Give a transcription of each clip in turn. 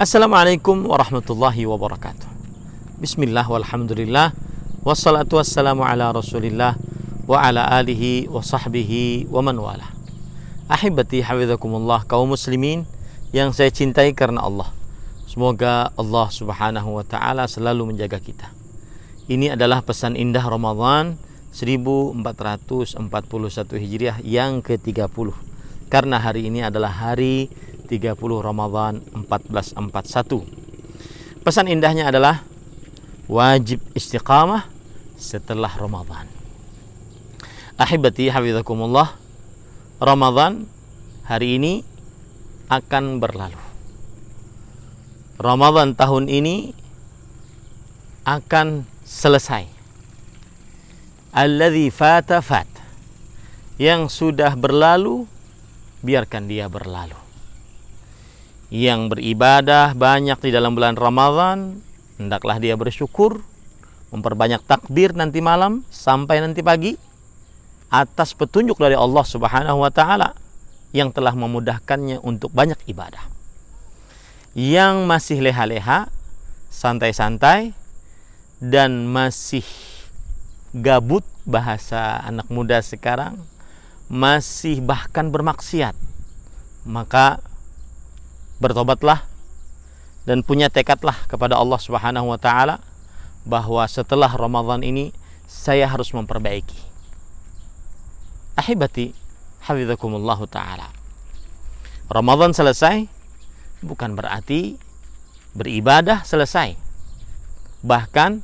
Assalamualaikum warahmatullahi wabarakatuh. Bismillah walhamdulillah wassalatu wassalamu ala rasulillah wa ala alihi wa sahbihi wa man wala. Ahibati hafidhakumullah, kaum muslimin yang saya cintai karena Allah. Semoga Allah subhanahu wa ta'ala selalu menjaga kita. Ini adalah pesan indah Ramadan 1441 Hijriah yang ke-30. Karena hari ini adalah hari 30 Ramadan 1441. Pesan indahnya adalah wajib istiqamah setelah Ramadan. Ahibati hafidhakumullah, Ramadan hari ini akan berlalu. Ramadan tahun ini akan selesai. Alladzi fata fat. Yang sudah berlalu, biarkan dia berlalu. Yang beribadah banyak di dalam bulan Ramadan, hendaklah dia bersyukur, memperbanyak takbir nanti malam sampai nanti pagi atas petunjuk dari Allah Subhanahu wa taala yang telah memudahkannya untuk banyak ibadah. Yang masih leha-leha, santai-santai dan masih gabut, bahasa anak muda sekarang, masih bahkan bermaksiat, maka bertobatlah dan punya tekadlah kepada Allah Subhanahu wa taala bahwa setelah Ramadan ini saya harus memperbaiki. Ahibati hafidhakumullah taala. Ramadan selesai bukan berarti beribadah selesai. Bahkan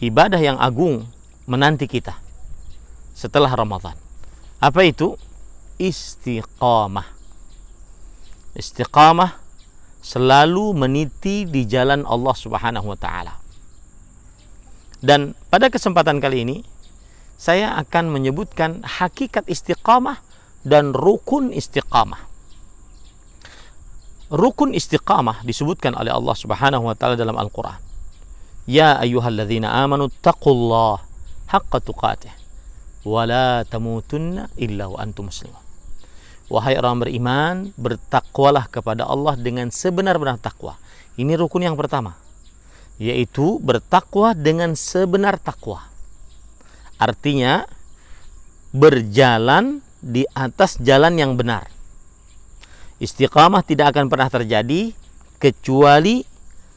ibadah yang agung menanti kita setelah Ramadan. Apa itu? Istiqamah. Istiqamah selalu meniti di jalan Allah Subhanahu wa taala. Dan pada kesempatan kali ini saya akan menyebutkan hakikat istiqamah dan rukun istiqamah. Rukun istiqamah disebutkan oleh Allah Subhanahu wa taala dalam Al-Qur'an. Ya ayyuhalladzina amanu taqullaha haqqa tuqatih wa la tamutunna illa wa antum muslimun. Wahai orang beriman, bertakwalah kepada Allah dengan sebenar-benar takwa. Ini rukun yang pertama, yaitu bertakwa dengan sebenar takwa. Artinya berjalan di atas jalan yang benar. Istiqamah tidak akan pernah terjadi kecuali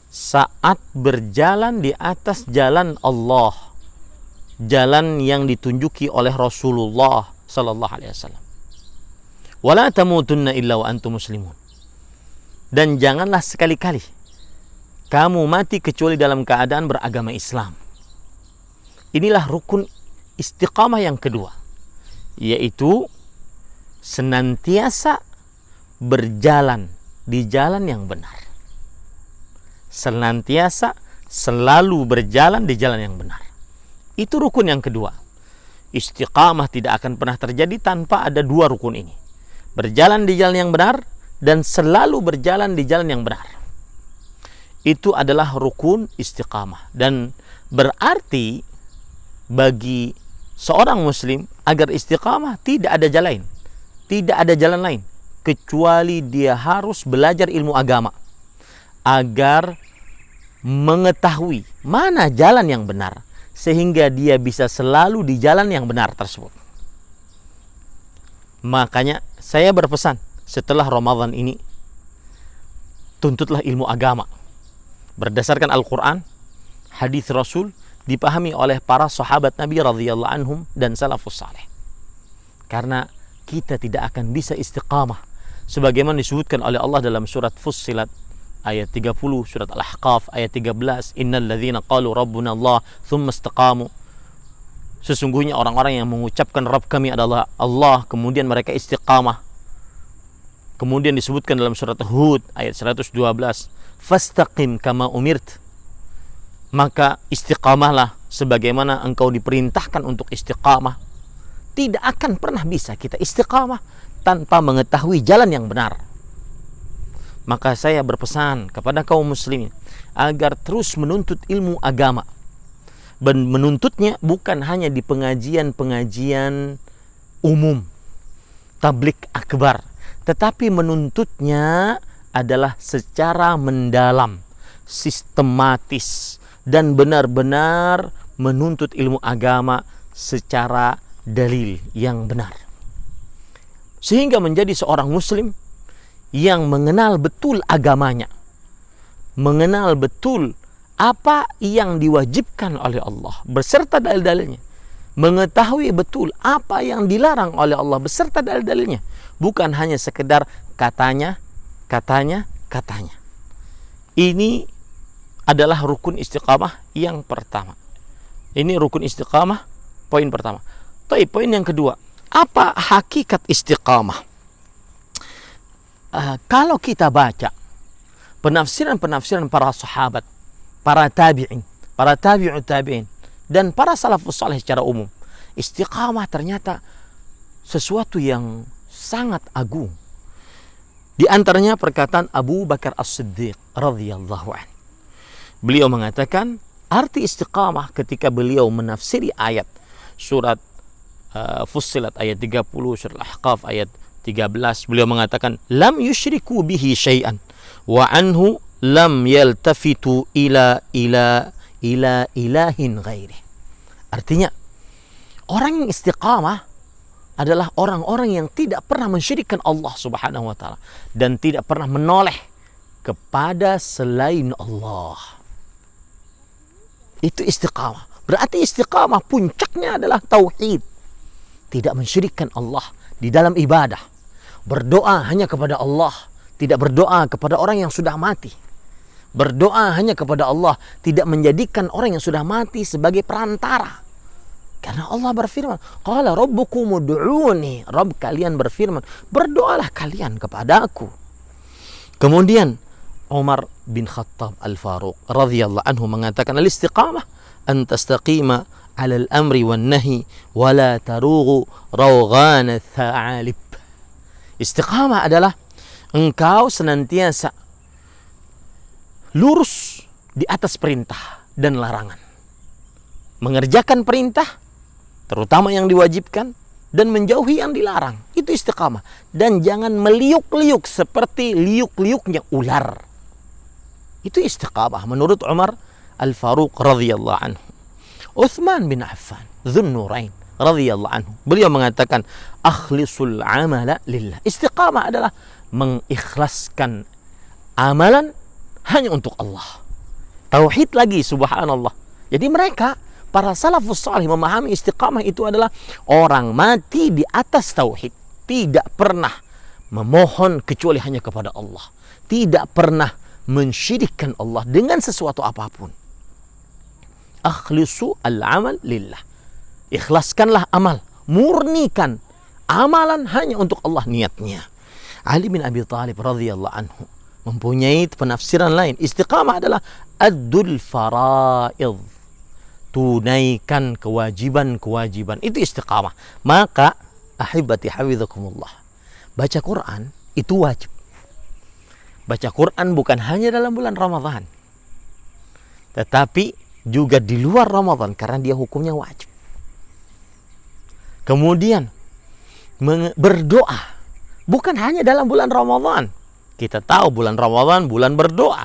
saat berjalan di atas jalan Allah, jalan yang ditunjuki oleh Rasulullah sallallahu alaihi wasallam. Wala tamutunna illa wa antum muslimun. Dan janganlah sekali-kali kamu mati kecuali dalam keadaan beragama Islam. Inilah rukun istiqamah yang kedua, yaitu senantiasa berjalan di jalan yang benar. Senantiasa selalu berjalan di jalan yang benar. Itu rukun yang kedua. Istiqamah tidak akan pernah terjadi tanpa ada dua rukun ini. Berjalan di jalan yang benar dan selalu berjalan di jalan yang benar. Itu adalah rukun istiqamah. Dan berarti bagi seorang muslim agar istiqamah tidak ada jalan lain. Tidak ada jalan lain kecuali dia harus belajar ilmu agama agar mengetahui mana jalan yang benar sehingga dia bisa selalu di jalan yang benar tersebut. Makanya saya berpesan, setelah Ramadan ini tuntutlah ilmu agama berdasarkan Al-Quran, hadis Rasul, dipahami oleh para sahabat Nabi radhiyallahu anhum dan salafus saleh. Karena kita tidak akan bisa istiqamah sebagaimana disebutkan oleh Allah dalam surat Fussilat ayat 30, surat Al-Ahqaf ayat 13, innal ladzina qalu rabbuna Allah tsumma istaqamu. Sesungguhnya orang-orang yang mengucapkan Rabb kami adalah Allah, kemudian mereka istiqamah. Kemudian disebutkan dalam surat Hud ayat 112, fastaqim kama umirt. Maka istiqamahlah sebagaimana engkau diperintahkan untuk istiqamah. Tidak akan pernah bisa kita istiqamah tanpa mengetahui jalan yang benar. Maka saya berpesan kepada kaum muslimin agar terus menuntut ilmu agama. Dan menuntutnya bukan hanya di pengajian-pengajian umum, tablik akbar, tetapi menuntutnya adalah secara mendalam, sistematis, dan benar-benar menuntut ilmu agama secara dalil yang benar. Sehingga menjadi seorang muslim yang mengenal betul agamanya, mengenal betul apa yang diwajibkan oleh Allah beserta dalil-dalilnya, mengetahui betul apa yang dilarang oleh Allah beserta dalil-dalilnya, bukan hanya sekedar katanya. Ini adalah rukun istiqamah yang pertama. Ini rukun istiqamah poin pertama. Poin yang kedua, apa hakikat istiqamah? Kalau kita baca penafsiran para sahabat, para tabi'in, para tabi'ut tabi'in, dan para salafus saleh secara umum, istiqamah ternyata sesuatu yang sangat agung. Di antaranya perkataan Abu Bakar As-Siddiq radhiyallahu anhu. Beliau mengatakan arti istiqamah ketika beliau menafsiri ayat surat Fussilat ayat 30, surat Al-Ahqaf ayat 13, beliau mengatakan lam yusyriku bihi syai'an wa anhu lam yaltafitu ila ilahin ghairi. Artinya, orang yang istiqamah adalah orang-orang yang tidak pernah mensyirikkan Allah Subhanahu wa taala dan tidak pernah menoleh kepada selain Allah. Itu istiqamah. Berarti istiqamah puncaknya adalah tauhid. Tidak mensyirikkan Allah di dalam ibadah. Berdoa hanya kepada Allah, tidak berdoa kepada orang yang sudah mati. Berdoa hanya kepada Allah, tidak menjadikan orang yang sudah mati sebagai perantara. Karena Allah berfirman, qala rabbukum ud'uni, Rabb kalian berfirman, berdoalah kalian kepada aku. Kemudian Umar bin Khattab Al-Faruq radhiyallahu anhu mengatakan al-istiqamah an tastaqima 'ala al-amri wan nahi wa la tarughu rawghan ats-tsa'alib. Istiqamah adalah engkau senantiasa lurus di atas perintah dan larangan. Mengerjakan perintah, terutama yang diwajibkan, dan menjauhi yang dilarang. Itu istiqamah. Dan jangan meliuk-liuk seperti liuk-liuknya ular. Itu istiqamah menurut Umar Al-Faruq radhiyallahu anhu. Uthman bin Affan Dzun Nurain radhiyallahu anhu, beliau mengatakan akhlisul amala lillah. Istiqamah adalah mengikhlaskan amalan hanya untuk Allah. Tauhid lagi, subhanallah. Jadi mereka, para salafus salih, memahami istiqamah itu adalah orang mati di atas tauhid, tidak pernah memohon kecuali hanya kepada Allah, tidak pernah mensyirikkan Allah dengan sesuatu apapun. Akhlisu al-amal lillah. Ikhlaskanlah amal, murnikan amalan hanya untuk Allah niatnya. Ali bin Abi Thalib radhiyallahu anhu mempunyai penafsiran lain. Istiqamah adalah addul faraid, tunaikan kewajiban-kewajiban. Itu istiqamah. Maka ahibati hafizakumullah, baca Quran itu wajib. Baca Quran bukan hanya dalam bulan Ramadan, tetapi juga di luar Ramadan karena dia hukumnya wajib. Kemudian berdoa bukan hanya dalam bulan Ramadan. Kita tahu bulan Ramadan bulan berdoa,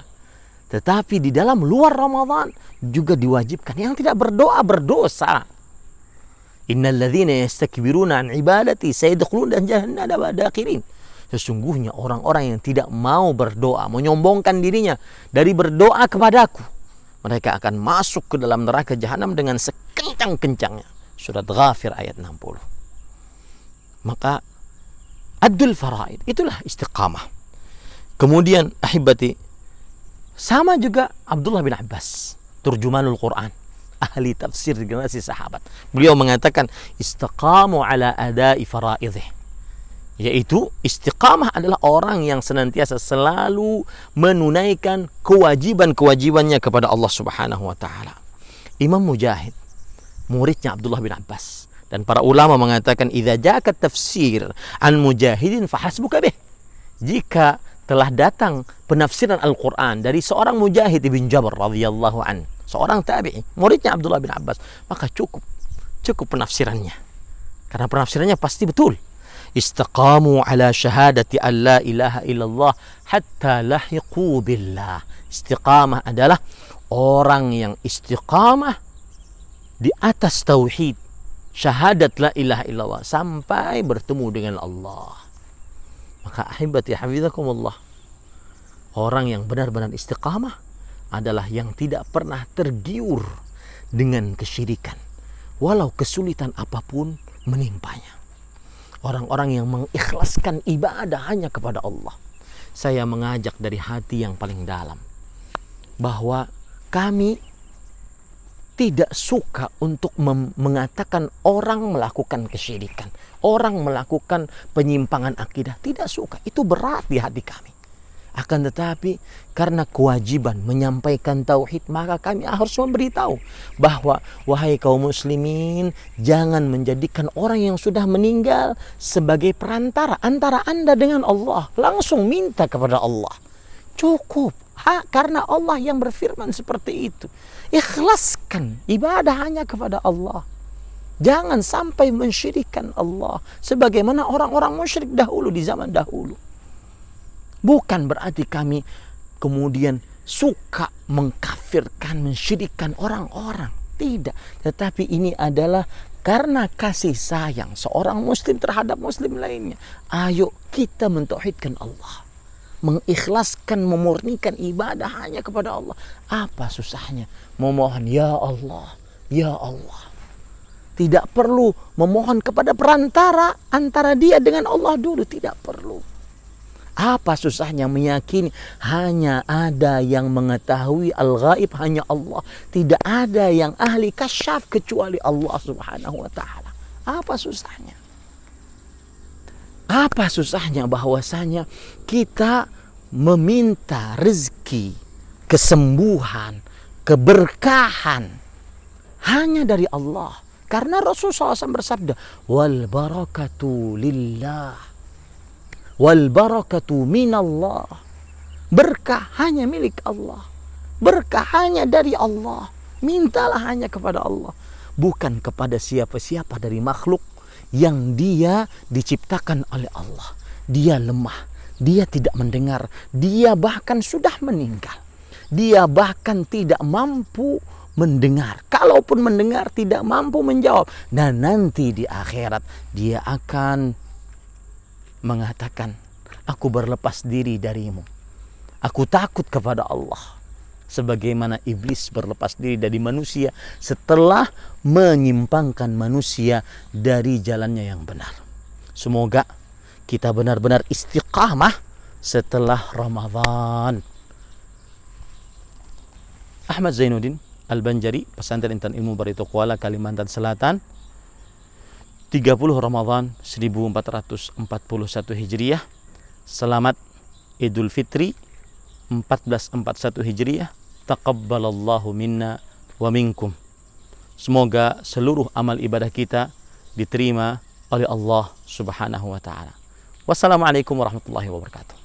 tetapi di dalam luar Ramadan juga diwajibkan. Yang tidak berdoa berdosa. Innal ladzina yastakbiruna an ibadati sayadkhuluna jahannama dakhirin. Sesungguhnya orang-orang yang tidak mau berdoa, menyombongkan dirinya dari berdoa kepadaku, mereka akan masuk ke dalam neraka jahanam dengan sekencang-kencangnya. Surat Ghafir ayat 60. Maka addul faraid itulah istiqamah. Kemudian ahibati, sama juga Abdullah bin Abbas, turjumanul Quran, ahli tafsir generasi sahabat. Beliau mengatakan istaqamu ala adai faraidih, yaitu istiqamah adalah orang yang senantiasa selalu menunaikan kewajiban-kewajibannya kepada Allah Subhanahu wa taala. Imam Mujahid, muridnya Abdullah bin Abbas, dan para ulama mengatakan idza ja'aka tafsir an mujahidin fahasbuka bih. Jika telah datang penafsiran Al-Quran dari seorang Mujahid bin Jabr radhiyallahu an, seorang tabi'i, muridnya Abdullah bin Abbas, maka cukup penafsirannya, karena penafsirannya pasti betul. Istaqamu ala syahadati an la ilaha illallah hatta lahiqu billah. Istiqamah adalah orang yang istiqamah di atas tauhid, syahadat la ilaha illallah, sampai bertemu dengan Allah. Maka ahibati hafizakumullah, orang yang benar-benar istiqamah adalah yang tidak pernah tergiur dengan kesyirikan, walau kesulitan apapun menimpanya. Orang-orang yang mengikhlaskan ibadah hanya kepada Allah. Saya mengajak dari hati yang paling dalam bahwa kami tidak suka untuk mengatakan orang melakukan kesyirikan, orang melakukan penyimpangan akidah. Tidak suka, itu berat di hati kami. Akan tetapi karena kewajiban menyampaikan tauhid, maka kami harus memberitahu bahwa wahai kaum muslimin, jangan menjadikan orang yang sudah meninggal sebagai perantara antara Anda dengan Allah. Langsung minta kepada Allah. Cukup. Karena Allah yang berfirman seperti itu. Ikhlaskan ibadah hanya kepada Allah. Jangan sampai mensyirikkan Allah sebagaimana orang-orang musyrik dahulu di zaman dahulu. Bukan berarti kami kemudian suka mengkafirkan, mensyirikkan orang-orang. Tidak. Tetapi ini adalah karena kasih sayang seorang muslim terhadap muslim lainnya. Ayo kita mentauhidkan Allah. Mengikhlaskan, memurnikan ibadah hanya kepada Allah. Apa susahnya memohon, ya Allah, ya Allah. Tidak perlu memohon kepada perantara antara dia dengan Allah dulu. Tidak perlu. Apa susahnya meyakini hanya ada yang mengetahui al-ghaib, hanya Allah. Tidak ada yang ahli kasyaf kecuali Allah subhanahu wa ta'ala. Apa susahnya? Apa susahnya bahwasanya kita meminta rezeki, kesembuhan, keberkahan hanya dari Allah. Karena Rasulullah SAW bersabda, wal barakatu lillah, wal barakatu minallah. Berkah hanya milik Allah, berkah hanya dari Allah. Mintalah hanya kepada Allah, bukan kepada siapa-siapa dari makhluk yang dia diciptakan oleh Allah. Dia lemah, dia tidak mendengar, dia bahkan sudah meninggal, dia bahkan tidak mampu mendengar. Kalaupun mendengar, tidak mampu menjawab. Dan nanti di akhirat dia akan mengatakan, aku berlepas diri darimu, aku takut kepada Allah. Sebagaimana iblis berlepas diri dari manusia setelah menyimpangkan manusia dari jalannya yang benar. Semoga kita benar-benar istiqamah setelah Ramadan. Ahmad Zainuddin Al-Banjari, Pesantren Intan Ilmu Barito Kuala, Kalimantan Selatan, 30 Ramadan 1441 Hijriah. Selamat Idul Fitri 1441 Hijriah. Taqabbalallahu minna wa minkum. Semoga seluruh amal ibadah kita diterima oleh Allah Subhanahu wa ta'ala. Wassalamualaikum warahmatullahi wabarakatuh.